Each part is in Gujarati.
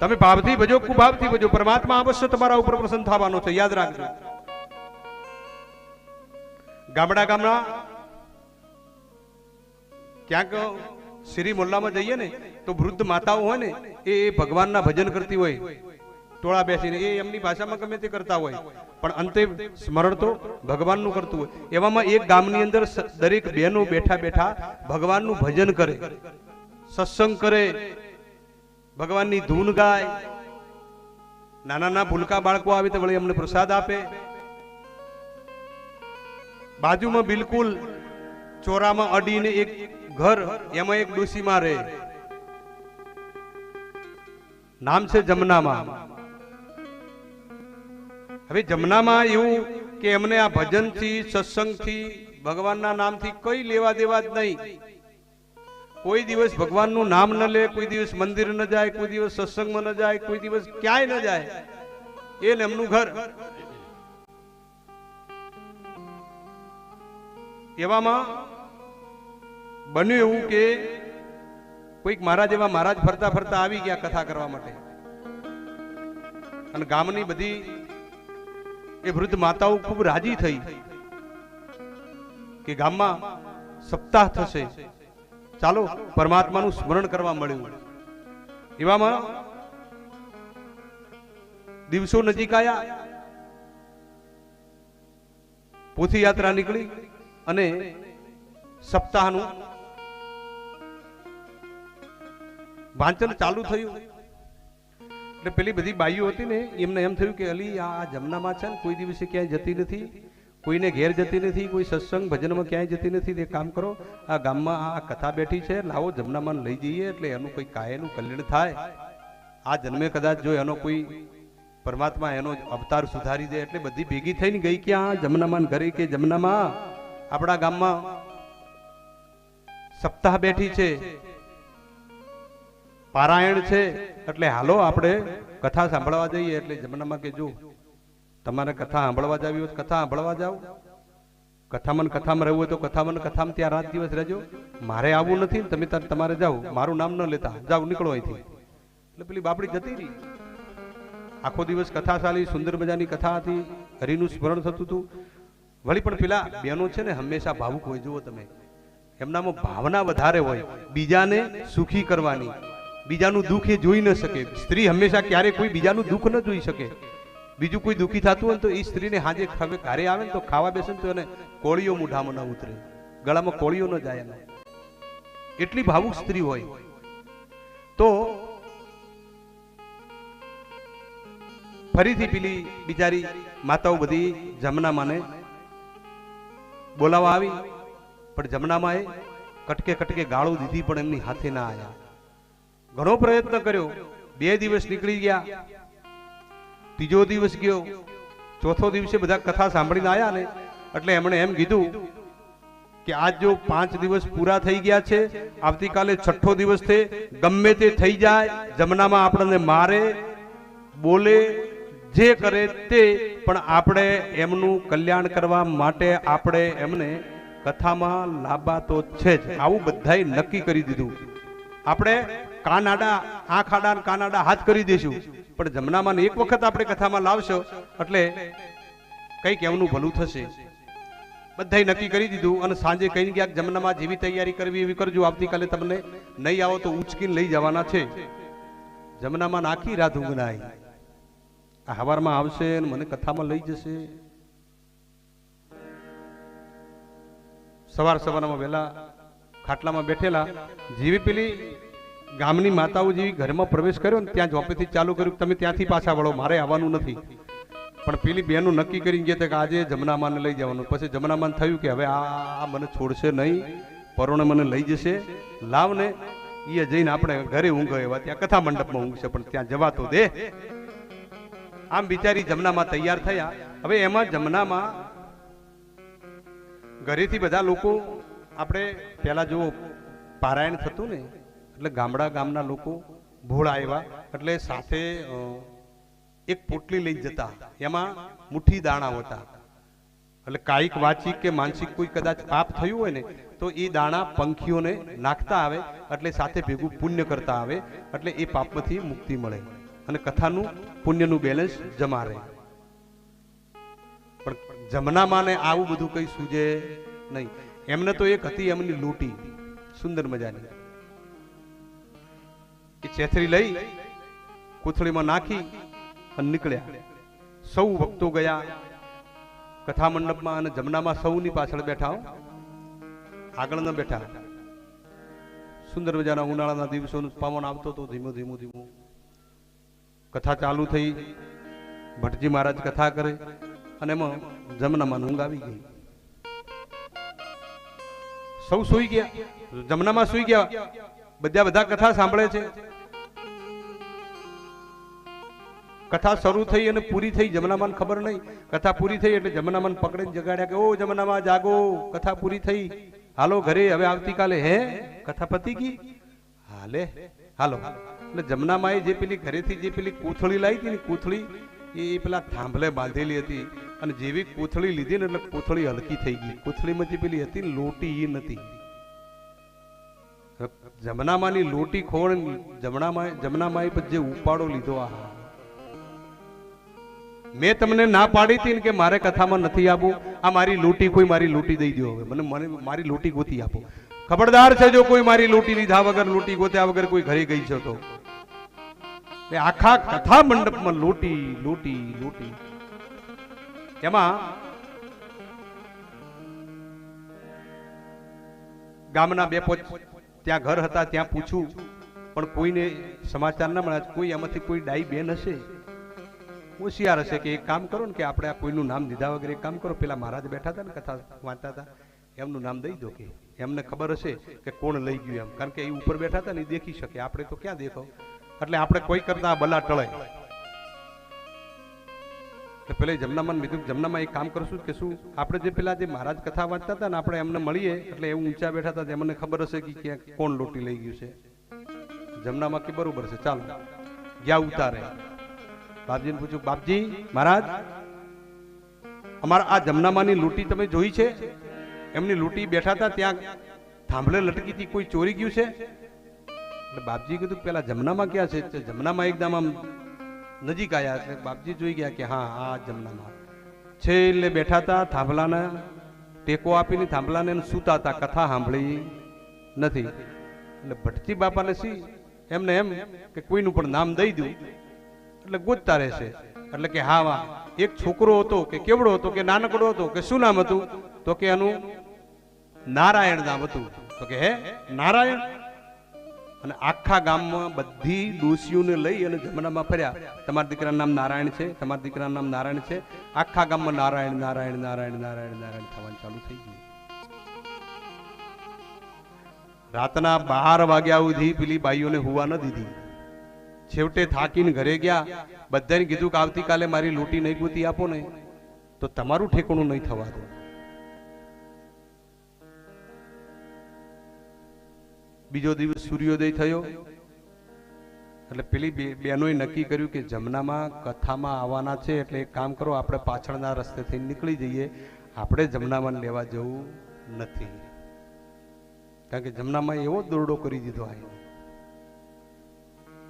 તમે ભાવથી ભજો કુભાવથી ભજો, પરમાત્મા અવશ્ય તમારા ઉપર પ્રસન્ન થવાનો છે, યાદ રાખજો. ગામડા ક્યાંક શ્રી મોલ્લામાં જઈએ ને તો વૃદ્ધ માતાઓ હોય ને એ ભગવાનના ભજન કરતી હોય ટોળા બેસીને, એ એમની ભાષામાં ગમે તે કરતા હોય, પણ અંતે સ્મરણ તો ભગવાનનું કરતું હોય. એવામાં એક ગામની અંદર દરેક બહેનો બેઠા બેઠા ભગવાનનું ભજન કરે, સત્સંગ કરે, ભગવાનની ધૂન ગાય. નાના ભૂલકા બાળકો આવે તો વળી અમને પ્રસાદ આપે. બાજુમાં બિલકુલ ચોરામાં અડીને એક ઘર, એમાં એક ડોશીમાં રહે, નામ છે જમનામાં. હવે જમનામાં એવું કે એમને આ ભજનથી, સત્સંગથી, ભગવાનના નામથી કઈ લેવા દેવા જ નહીં. કોઈ દિવસ ભગવાનનું નામ ન લે, કોઈ દિવસ મંદિર ન જાય, કોઈ દિવસ સત્સંગમાં ન જાય, કોઈ દિવસ ક્યાંય ન જાય. એ એમનું ઘર. એવામાં બન્યું એવું કે કોઈક મહારાજ એવા મહારાજ ફરતા ફરતા આવી ગયા કથા કરવા માટે, અને ગામની બધી એ વૃદ્ધ માતાઓ ખૂબ રાજી થઈ કે ગામમાં સપ્તાહ થશે, ચાલો પરમાત્માનું સ્મરણ કરવા મળ્યું. એવામાં દિવસો નજીક આવ્યા, પોથી યાત્રા નીકળી અને સપ્તાહનું વાંચન ચાલુ થયું. એટલે પેલી બધી બાઈઓ હતી ને એમને એમ થયું કે અલી આ જમનામાં છે ને કોઈ દિવસે ક્યાંય જતી નથી, કોઈને ઘેર જતી નથી, કોઈ સત્સંગ ભજનમાં ક્યાંય જતી નથી. તે કામ કરો, આ ગામમાં આ કથા બેઠી છે, લાવો જમનામાં લઈ જઈએ, એટલે એનું કોઈ કાયનું કલ્યાણ થાય. આ જન્મે કદાચ જો એનો કોઈ પરમાત્મા એનો અવતાર સુધારી દે. એટલે બધી ભેગી થઈને ગઈ ક્યાં જમનામાં ઘરે, કે જમનામાં આપણા ગામમાં સપ્તાહ બેઠી છે, પારાયણ છે, એટલે હાલો આપણે કથા સાંભળવા જઈએ. એટલે જમનામાં કે જો તમારે કથા સાંભળવા જાવી હોય કથા સાંભળવા જાઓ, કથામાં રહેવું હોય તો કથામાં ત્યાં રાત દિવસ રહેજો, મારે આવવું નથી, તમે તમારે જાઓ, મારું નામ ન લેતા જાઓ, નીકળો અહીંથી. એટલે પેલી બાપડી જતી રહી. આખો દિવસ કથા ચાલી, સુંદર મજાની કથા હતી, હરિનું સ્મરણ થતું હતું. વળી પણ પેલા બહેનો છે ને હંમેશા ભાવુક હોય. જુઓ તમે, એમનામાં ભાવના વધારે હોય, બીજાને સુખી કરવાની, બીજાનું દુઃખ એ જોઈ ન શકે. સ્ત્રી હંમેશા ક્યારે કોઈ બીજાનું દુઃખ ન જોઈ શકે. બીજું કોઈ દુઃખી થતું હોય તો એ સ્ત્રીને હાજે ઘરે આવે ને તો ખાવા બેસે ને તો એને કોળીઓ મૂઢામાં ન ઉતરે, ગળામાં કોળીઓ ન જાય એને, એટલી ભાવુક સ્ત્રી હોય. તો ફરીથી પેલી બિચારી માતાઓ બધી જમનામાને બોલાવા આવી, પણ જમનામાં એ કટકે ગાળો દીધી, પણ એમની હાથે ના આવ્યા. ઘણો પ્રયત્ન કર્યો, 2 દિવસ નીકળી ગયા, 3જો દિવસ ગયો, 4થો દિવસે બધા કથા સાંભળીને આવ્યા ને એટલે એમણે એમ કીધું કે આજ જો 5 દિવસ પૂરા થઈ ગયા છે, આવતીકાલે 6થો દિવસ છે, ગમે તે થઈ જાય, જમનામાં આપણને મારે, બોલે, જે કરે તે, પણ આપણે એમનું કલ્યાણ કરવા માટે આપણે એમને કથામાં લાવવા તો છે જ. આવું બધાએ નક્કી કરી દીધું. આપણે કાન આડા, આંખ આડા, કાન આડા હાથ કરી દઈશું, પણ જમનામાં એક વખત આપણે કથામાં લાવશો એટલે કંઈક એમનું ભલું થશે. બધાએ નક્કી કરી દીધું. અને સાંજે કઈ ગયા જમનામાં જેવી તૈયારી કરવી એવી કરજો, આવતીકાલે તમને નહીં આવો તો ઉચકીને લઈ જવાના છે. જમનામાં આખી રાત ઊંઘ ના આવી. આ હવારમાં આવશે ને મને કથામાં લઈ જશે. સવારમાં વહેલા ખાટલામાં બેઠેલા, જેવી પેલી ગામની માતાઓ જેવી ઘરમાં પ્રવેશ કર્યો ને ત્યાં ઝોપેથી ચાલુ કર્યું, તમે ત્યાંથી પાછા વળો, મારે આવવાનું નથી. પણ પેલી બેનું નક્કી કરીને ગયા કે આજે જમનામાને લઈ જવાનું. પછી જમનામાન થયું કે હવે આ મને છોડશે નહીં, પરોણે મને લઈ જશે, લાવ ને એ જઈને આપણે ઘરે ઊંઘ એવા ત્યાં કથા મંડપમાં ઊંઘશે, પણ ત્યાં જવા તો દે. આમ બિચારી જમનામાં તૈયાર થયા. હવે એમાં જમનામાં ઘરેથી બધા લોકો, આપણે પેલા જો પારાયણ થતું ને એટલે ગામના લોકો ભોળા આવ્યા એટલે સાથે એક પોટલી લઈ જતા, એમાં મુઠ્ઠી દાણા હતા. એટલે કાયિક વાચિક કે માનસિક કોઈ કદાચ પાપ થયું હોય ને તો એ દાણા પંખીઓને નાખતા આવે, એટલે સાથે ભેગું પુણ્ય કરતા આવે, એટલે એ પાપમાંથી મુક્તિ મળે. અને કથાનું પુણ્યનું બેલેન્સ જમા રહે. પણ જમનામાં ને આવું બધું કઈ સૂજે નહીં. એમને તો એક હતી એમની લૂંટી સુંદર મજાની, એ ચેથરી લઈ કોથળીમાં નાખી અને નીકળ્યા. સૌ ભક્તો ગયા કથા મંડપમાં અને જમનામાં સૌની પાછળ બેઠા, આગળ ન બેઠા. સુંદર મજાના ઉનાળાના દિવસોનો પવન આવતો હતો ધીમો ધીમો ધીમો. કથા ચાલુ થઈ, ભટ્ટજી મહારાજ કથા કરે અને એમાં જમનામાં ઊંઘ આવી ગઈ. સૌ સૂઈ ગયા, જમનામાં સૂઈ ગયા. બધા કથા સાંભળે છે. કથા શરૂ થઈ અને પૂરી થઈ, જમનામાન ખબર નહીં. કથા પૂરી થઈ એટલે જમનામાન પકડીને જગાડ્યા કે ઓ જમનામાં જાગો, કથા પૂરી થઈ, હાલો ઘરે, હવે આવતીકાલે. હે કથા પતી ગઈ? હાલે હાલો. એટલે જમનામાએ જે પેલી ઘરેથી જે પેલી કોથળી લાવી હતી ને, કોથળી એ પેલા થાંભલે બાંધેલી હતી અને જેવી કોથળી લીધી ને એટલે કોથળી હલકી થઈ ગઈ. કોથળીમાં જે પેલી હતી ને લોટી એ નથી. જમનામાની લોટી ખોળ જમનામાએ જે ઉપાડો લીધો, આ મેં તમને ના પાડી હતી કે મારે કથામાં નથી આપવું, આ મારી લૂંટી, કોઈ મારી લૂંટી દઈ દો, હવે મને મારી લૂંટી ગોતી આપો. ખબરદાર છે જો કોઈ મારી લૂંટી લીધા વગર, લૂંટી ગોત્યા વગર કોઈ ઘરે ગઈ છે તો. આખા કથા મંડપમાં લૂંટી લૂંટી લૂંટી. એમાં ગામના બે પોચ ત્યાં ઘર હતા, ત્યાં પૂછ્યું પણ કોઈને સમાચાર ના મળ્યા. કોઈ એમાંથી કોઈ ડાઈ બેન હશે, હોશિયાર હશે કે એક કામ કરો ને કે આપણે આ કોઈનું નામ દીધા વગર એક કામ કરો, પેલા મહારાજ બેઠા હતા ને કથા વાંચતા હતા એમનું નામ દઈ દો, કે એમને ખબર હશે કે કોણ લઈ ગયું એમ. કારણ કે એ ઉપર બેઠા હતા ને એ દેખી શકે, આપણે તો ક્યાં દેખો. એટલે આપણે કોઈ કરતા બલા ટળે. પેલા જમનામાં કીધું, જમનામાં એક કામ કરશું કે શું આપણે જે પેલા જે મહારાજ કથા વાંચતા હતા ને આપણે એમને મળીએ, એટલે એવું ઊંચા બેઠા હતા, એમને ખબર હશે કે ક્યાં કોણ લોટી લઈ ગયું છે. જમનામાં કે બરોબર છે, ચાલો. ગયા ઉતારે. બાપજીને પૂછ્યું, બાપજી મહારાજ અમારા આ જમનામાની લૂંટી તમે જોઈ છે? એમની લૂંટી બેઠા હતા ત્યાં થાંભલે લટકી હતી, કોઈ ચોરી ગયું છે? એટલે બાપજી કીધું પેલા જમનામાં ક્યાં છે? જમનામાં એકદમ આમ નજીક આવ્યા એટલે બાપજી જોઈ ગયા કે હા આ જમનામાં છે. એટલે બેઠા હતા થાંભલાના ટેકો આપીને, થાંભલાને સૂતા હતા, કથા સાંભળી નથી. એટલે ભટ્ટજી બાપાને સી એમને એમ કે કોઈનું પણ નામ દઈ દઉં એટલે ગોતતા રહેશે. એટલે કે હા વાહ, એક છોકરો હતો કે કેવડો હતો કે નાનકડો હતો કે શું નામ હતું? તો કે એનું નારાયણ નામ હતું. તો કે હે નારાયણ? અને આખા ગામમાં બધી ડોસીઓને લઈ અને જમનામાં ફર્યા, તમારા દીકરાનું નામ નારાયણ છે, તમારા દીકરાનું નામ નારાયણ છે. આખા ગામમાં નારાયણ નારાયણ નારાયણ નારાયણ નારાયણ થવાનું ચાલુ થઈ ગયું. રાતના 12 વાગ્યા સુધી પેલી બાઈઓને હુવા ન દીધી. છેવટે થાકીને ઘરે ગયા. બધાને કીધું કે આવતીકાલે મારી લૂંટી નહીં ગોતી આપો ને તો તમારું ઠેકાણું નહીં થવા દો. બીજો દિવસ સૂર્યોદય થયો એટલે પેલી બહેનોએ નક્કી કર્યું કે જમનામાં કથામાં આવવાના છે, એટલે એક કામ કરો, આપણે પાછળના રસ્તેથી નીકળી જઈએ, આપણે જમનામાં લેવા જવું નથી. કારણ કે જમનામાં એવો દોરડો કરી દીધો આ.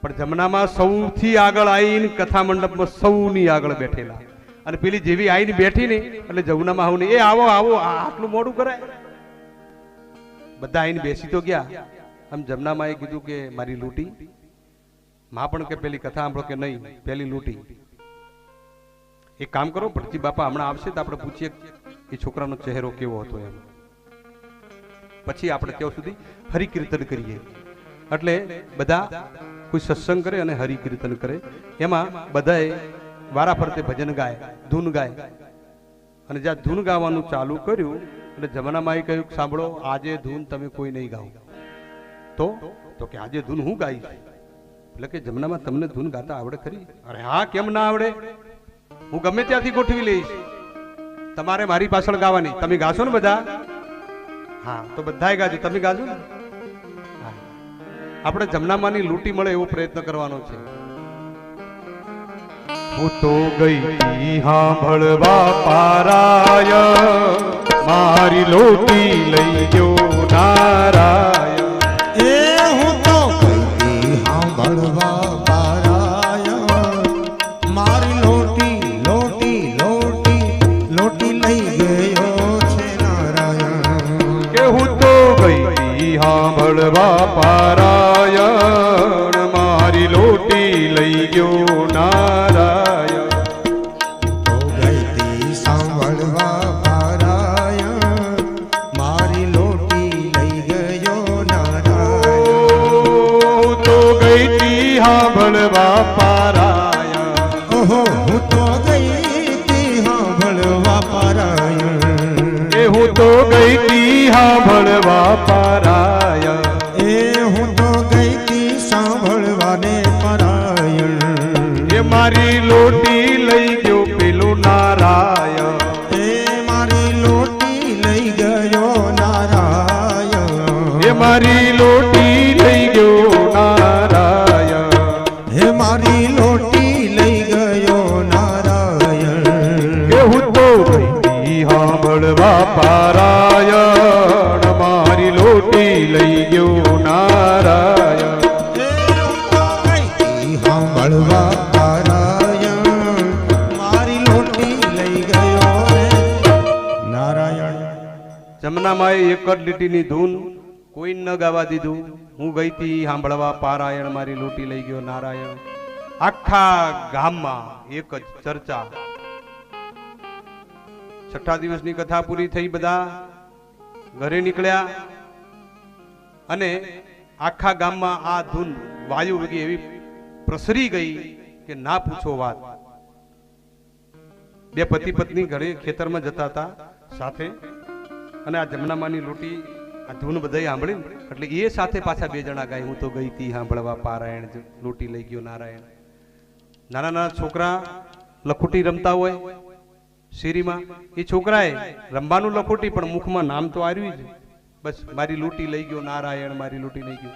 પણ જમનામાં સૌથી આગળ આવીને કથા મંડપમાં સૌની આગળ બેઠેલા, અને પેલી જેવી આવીને બેઠી ને એટલે જમનામાં આવું ને એ આવો આવો, આટલું મોડું કરાય. બધા આવીને બેસી તો ગયા. આમ જમનામાં એ કીધું કે મારી લૂંટી. માં પણ કે પેલી કથા સાંભળો કે નહીં, પેલી લૂંટી. એક કામ કરો, ભટ્ટજી બાપા હમણાં આવશે તો આપણે પૂછીએ એ છોકરાનો ચહેરો કેવો હતો એમ. પછી આપણે ત્યાં સુધી હરિકીર્તન કરીએ. એટલે બધા કોઈ સત્સંગ કરે અને હરિકીર્તન કરે. એમાં બધાએ વારા ફરતે ભજન ગાય, ધૂન ગાય. અને જ્યાં ધૂન ગાવાનું ચાલુ કર્યું એટલે જમનામાં કહ્યું, સાંભળો આજે ધૂન તમે કોઈ નહીં ગાઓ. તો કે આજે ધૂન હું ગાઈશ. એટલે કે જમનામાં તમને ધૂન ગાતા આવડે ખરી? અરે હા, કેમ ના આવડે, હું ગમે ત્યાંથી ગોઠવી લઈશ, તમારે મારી પાછળ ગાવાની. તમે ગાશો ને બધા? હા, તો બધાએ ગાજો, તમે ગાજો ને. આપણે જમનામાની લૂંટી મળે એવો પ્રયત્ન કરવાનો છે. હું તો ગઈ સાંભળવા પારાય, મારી લૂંટી લઈ ગયો નારાયણ. એ હું તો ગઈ સાંભળવા પારાય, લોટી લઈ ગયો નારાયણ. તો ગઈતી સાંભળવા પારાયણ, મારી લોટી લઈ ગયો નારાયણ. તો ગઈતી સાંભળવા પારાયણ. ઓહો હું તો ગઈતી સાંભળવા પારાયણ. એ હું તો ગઈતી સાંભળવા પારાયણ. એ હું તો ગઈતી સાંભળવાને પરાયણ. એ મારી લોટી લઈ ગયો પેલું નારાયણ. એ મારી લોટી લઈ ગયો નારાયણ. એ મારી લોટી લઈ ગયો નારાયણ. હે મારી લોટી લઈ ગયો નારાયણ. એ હું તો ગઈતી સાંભળવા પારાયણ. મારી લોટી લઈ ગયો નારાયણ. સાંભળવા પારાયણ, મારી લોટી લઈ ગયો નારાયણ. જમનામાં એક જ લીટીની ધૂન કોઈ ન ગાવા દીધું. હું ગઈતી સાંભળવા પારાયણ, મારી લોટી લઈ ગયો નારાયણ. આખા ગામમાં એક જ ચર્ચા. છઠ્ઠા દિવસની કથા પૂરી થઈ, બધા ઘરે નીકળ્યા અને આખા ગામમાં આ ધૂન વાયુ વેગી એવી પ્રસરી ગઈ કે ના પૂછો વાત. બે પતિ પત્ની ઘરે ખેતરમાં જતા હતા સાથે, અને આ જમનામાની લોટી આ ધૂન બધાય સાંભળી એટલે એ સાથે પાછા બે જણા ગાય, હું તો ગઈતી સાંભળવા પારાયણ, લોટી લઈ ગયો નારાયણ. નાના નાના છોકરા લખોટી રમતા હોય શેરીમાં, એ છોકરાએ રમવાનું લખોટી પણ મુખમાં નામ તો આવ્યું જ, બસ મારી લોટી લઈ ગયો નારાયણ, મારી લોટી લઈ ગયો.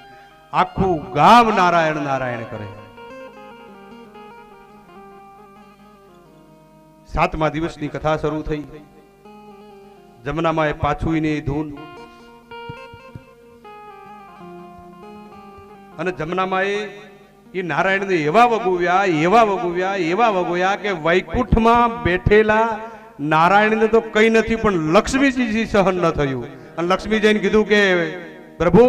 આખું ગામ નારાયણ નારાયણ કરે. સાતમા દિવસની કથા શરૂ થઈ. જમનામાં પાછું ને ધૂન, અને જમનામાં એ નારાયણને એવા વગોવ્યા કે વૈકુંઠમાં બેઠેલા નારાયણને તો કઈ નથી પણ લક્ષ્મીજી સહન ન થયું. અને લક્ષ્મીજીને કીધું કે પ્રભુ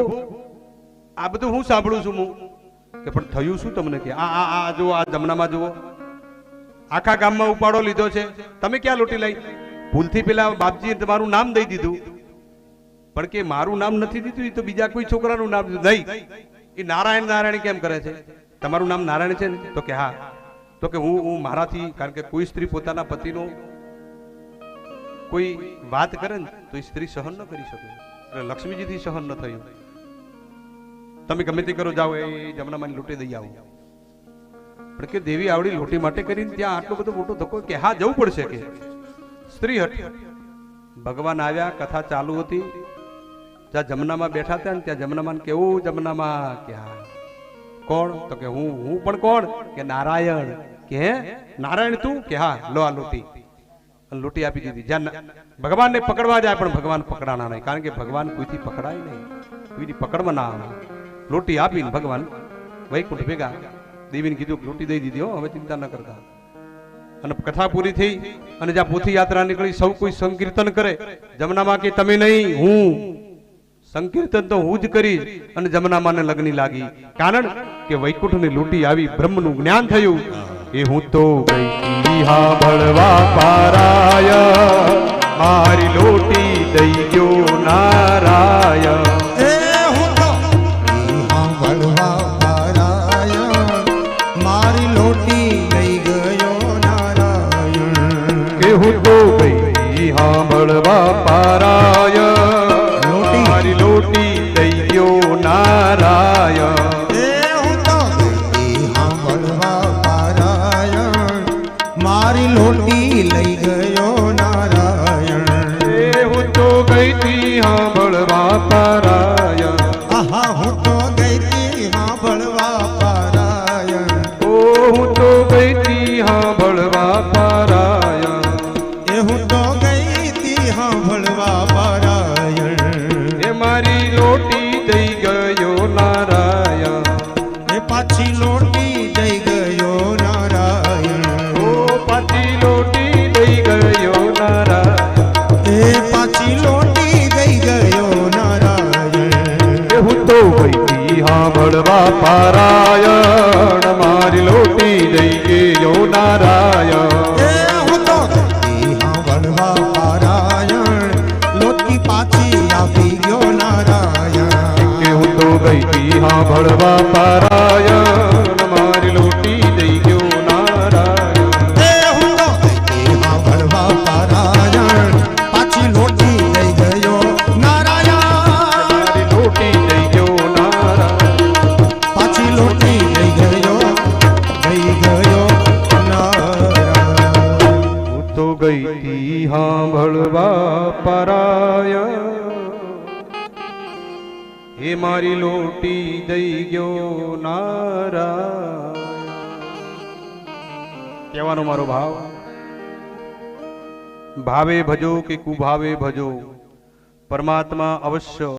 આ બધું હું સાંભળું છું હું, કે પણ થયું શું તમને, કે આ જુઓ, આ જમનામાં જુઓ, આખા ગામમાં ઉપાડો લીધો છે, તમે ક્યાં લોટી લઈ? ભૂલથી પેલા બાપજીએ તમારું નામ દઈ દીધું, પણ કે મારું નામ નથી દીધું, એ તો બીજા કોઈ છોકરાનું નામ દીધું. નહીં, એ નારાયણ નારાયણ કેમ કરે છે? તમારું નામ નારાયણ છે ને? તો કે હા. તો કે હું મારાથી, કારણ કે કોઈ સ્ત્રી પોતાના પતિનો કોઈ વાત કરે ને તો એ સ્ત્રી સહન ન કરી શકે, એટલે લક્ષ્મીજીથી સહન ન થયું. તમે ગમે તે કરો, જાઓ એ જમનામાં લોટી દઈ આવો. પણ કે દેવી આવડી લોટી માટે કરીને ત્યાં આટલો બધો મોટો ધક્કો, કે હા જવું પડશે, કે સ્ત્રી હટ. ભગવાન આવ્યા, કથા ચાલુ હતી, જ્યાં જમનામાં બેઠા હતા ને ત્યાં જમનામાં કેવું, જમનામાં કે હા કોણ? તો કે હું પણ કોણ? કે નારાયણ. કે નારાયણ તું? કે હા, લો આ લોટી. લોટી આપી દીધી. જ્યાં ભગવાનને પકડવા જાય પણ ભગવાન પકડાના નહીં, કારણ કે ભગવાન કોઈથી પકડાય નહીં, કોઈથી પકડવા ના આવે. લોટી આપીને ભગવાન વૈકુંઠ ભેગા. દેવીને કીધું લોટી દઈ દીધી, હવે ચિંતા ન કરતા. અને કથા પૂરી થઈ અને જ્યાં પોથી યાત્રા નીકળી, સૌ કોઈ સંકીર્તન કરે. જમનામાં કે તમે નહીં, હું સંકીર્તન તો હું જ કરીશ. અને જમનામાને લગ્ન લાગી, કારણ કે વૈકુંઠની લોટી આવી, બ્રહ્મનું જ્ઞાન થયું. એ હું તો ગઈતી સાંભળવા પારાયણ, મારી લોટી દઈ ગયો નારાયણ. એ હું તો સાંભળવા પારાયણ, મારી લોટી લઈ ગયો નારાયણ. કે હું તો ગઈતી સાંભળવા પારાયણ, મારી લોટી દઈ ગયો નારાયણ. એ હું તો ગઈતી સાંભળવા પારાયણ, મારી લોટી લઈ ગયો નારાયણ. એ હું તો ગઈતી સાંભળવા પારાયણ. આહા હું તો ગઈતી સાંભળવા પારાયણ. ઓ હું તો ગઈતી સાંભળવા પારાયણ. એ હું તો ગઈતી સાંભળવા પારાયણ. એ મારી લોટી દઈ ગયો નારાયણ. એ પાછી લોટી દઈ ગયો નારાયણ. ઓ પાછી લોટી દઈ ગયો નારાયણ. એ પાછી લોટી દઈ ગયો નારાયણ. એ હું તો ગઈતી સાંભળવા પારાયણ. પરાય હે મારી લોટી દઈ ગયો નારાયણ. કહેવાનો મારો ભાવ, ભાવે ભજો કે કુભાવે ભજો, પરમાત્મા અવશ્ય